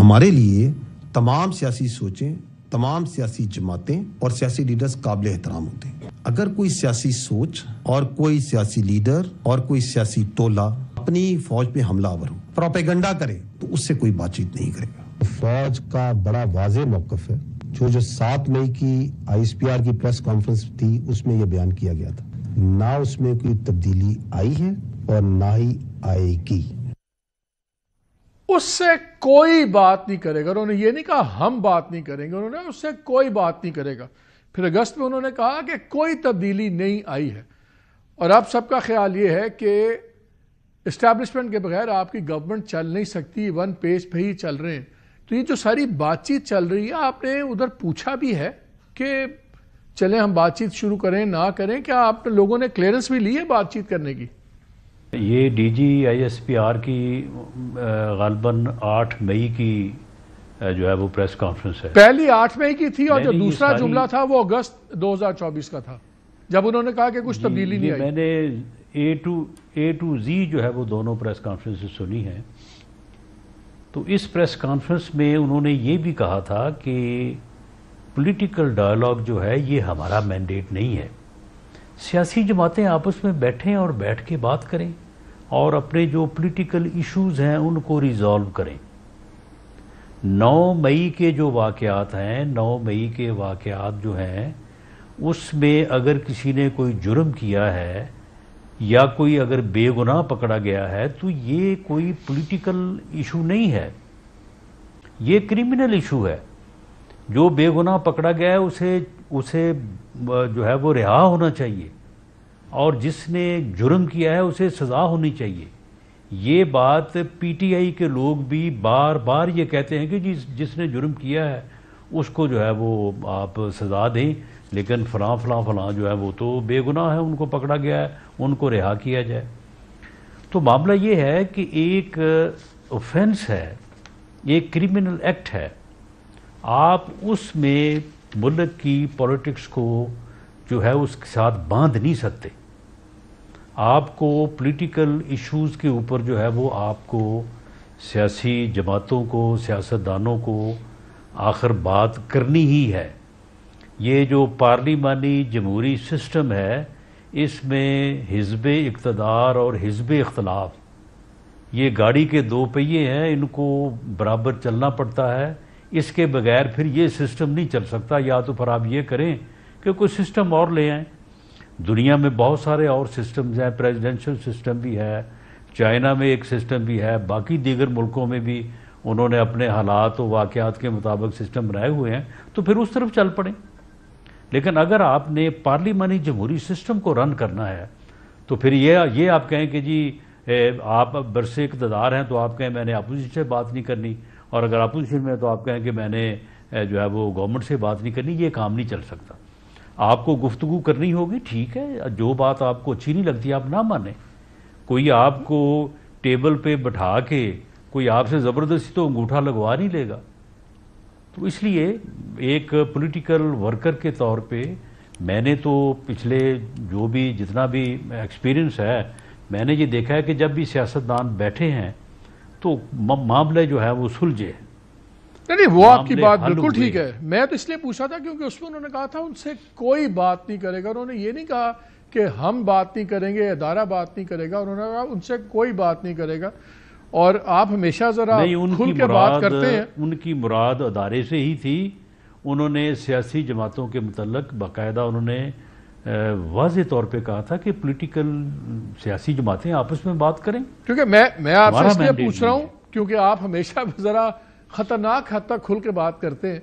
हमारे लिए तमाम सियासी सोचें, तमाम सियासी जमातें और सियासी लीडर्स काबिल एहतराम होते हैं। अगर कोई सियासी सोच और कोई सियासी लीडर और कोई सियासी टोला अपनी फौज पे हमलावर हो, प्रोपेगेंडा करे, तो उससे कोई बातचीत नहीं करेगा। फौज का बड़ा वाज़ेह मौक़िफ़ है। जो 7 मई की ISPR की प्रेस कॉन्फ्रेंस थी, उसमें यह बयान किया गया था। ना उसमें कोई तब्दीली आई है और ना ही आएगी। उससे कोई बात नहीं करेगा। उन्होंने ये नहीं कहा हम बात नहीं करेंगे, उन्होंने उससे कोई बात नहीं करेगा। फिर अगस्त में उन्होंने कहा कि कोई तब्दीली नहीं आई है। और अब सबका ख्याल ये है कि इस्टेब्लिशमेंट के बगैर आपकी गवर्नमेंट चल नहीं सकती, वन पेज पे ही चल रहे हैं। तो ये जो सारी बातचीत चल रही है, आपने उधर पूछा भी है कि चलें हम बातचीत शुरू करें ना करें? क्या आप लोगों ने क्लियरेंस भी ली है बातचीत करने की? ये DG ISPR की गालबन 8 मई की जो है वो प्रेस कॉन्फ्रेंस है। पहली 8 मई की थी और जो दूसरा जुमला था वो अगस्त 2024 का था, जब उन्होंने कहा कि कुछ तब्दीली नहीं आई। मैंने A to Z जो है वो दोनों प्रेस कॉन्फ्रेंस सुनी है। तो इस प्रेस कॉन्फ्रेंस में उन्होंने ये भी कहा था कि पॉलिटिकल डायलॉग जो है ये हमारा मैंडेट नहीं है। सियासी जमातें आपस में बैठें और बैठ के बात करें और अपने जो पॉलिटिकल इश्यूज हैं उनको रिजॉल्व करें। 9 मई के जो वाक़यात हैं, 9 मई के वाक़यात जो हैं, उसमें अगर किसी ने कोई जुर्म किया है या कोई अगर बेगुनाह पकड़ा गया है तो ये कोई पॉलिटिकल इशू नहीं है, ये क्रिमिनल इशू है। जो बेगुनाह पकड़ा गया है उसे जो है वो रिहा होना चाहिए और जिसने जुर्म किया है उसे सज़ा होनी चाहिए। ये बात PTI के लोग भी बार बार ये कहते हैं कि जिसने जुर्म किया है उसको जो है वो आप सज़ा दें, लेकिन फलां जो है वो तो बेगुनाह है, उनको पकड़ा गया है, उनको रिहा किया जाए। तो मामला ये है कि एक ऑफेंस है, एक क्रिमिनल एक्ट है, आप उसमें मुल्क की पॉलिटिक्स को जो है उसके साथ बांध नहीं सकते। आपको पॉलिटिकल इश्यूज़ के ऊपर जो है वो आपको सियासी जमातों को, सियासतदानों को आखिर बात करनी ही है। ये जो पार्लिमानी जमहूरी सिस्टम है, इसमें हिज़्ब इक़्तिदार और हिज़्ब इख्तिलाफ, ये गाड़ी के 2 पहिए हैं, इनको बराबर चलना पड़ता है। इसके बगैर फिर ये सिस्टम नहीं चल सकता। या तो फिर आप ये करें कि कोई सिस्टम और ले आएँ। दुनिया में बहुत सारे और सिस्टम्स हैं, प्रेसिडेंशियल सिस्टम भी है, चाइना में एक सिस्टम भी है, बाकी दीगर मुल्कों में भी उन्होंने अपने हालात और वाक़यात के मुताबिक सिस्टम बनाए हुए हैं, तो फिर उस तरफ चल पड़ें। लेकिन अगर आपने पार्लिमानी जमहूरी सिस्टम को रन करना है तो फिर ये आप कहें कि जी आप बरसे इक़्तिदार हैं तो आप कहें मैंने अपोजिशन से बात नहीं करनी, और अगर अपोजिशन में तो आप कहें कि मैंने जो है वो गवर्नमेंट से बात नहीं करनी। ये काम नहीं चल सकता। आपको गुफ्तगू करनी होगी, ठीक है, जो बात आपको अच्छी नहीं लगती आप ना माने। कोई आपको टेबल पे बैठा के कोई आपसे ज़बरदस्ती तो अंगूठा लगवा नहीं लेगा। तो इसलिए एक पॉलिटिकल वर्कर के तौर पे मैंने तो पिछले जो भी जितना भी एक्सपीरियंस है, मैंने ये देखा है कि जब भी सियासतदान बैठे हैं तो मामले जो है वो सुलझे। नहीं, वो आपकी बात बिल्कुल ठीक है। मैं तो इसलिए पूछा था क्योंकि उसमें उन्होंने कहा था उनसे कोई बात नहीं करेगा। उन्होंने ये नहीं कहा कि हम बात नहीं करेंगे, अदारा बात नहीं करेगा, उन्होंने कहा उनसे कोई बात नहीं करेगा। और आप हमेशा जरा खुल के बात करते हैं। उनकी मुराद अदारे से ही थी। उन्होंने सियासी जमातों के मुतल्लक बाकायदा उन्होंने वाज़ेह तौर पे कहा था कि पॉलिटिकल सियासी जमातें आपस में बात करें। क्योंकि मैं आपसे इसलिए पूछ रहा हूँ क्योंकि आप हमेशा जरा खतरनाक हद तक खुल के बात करते हैं।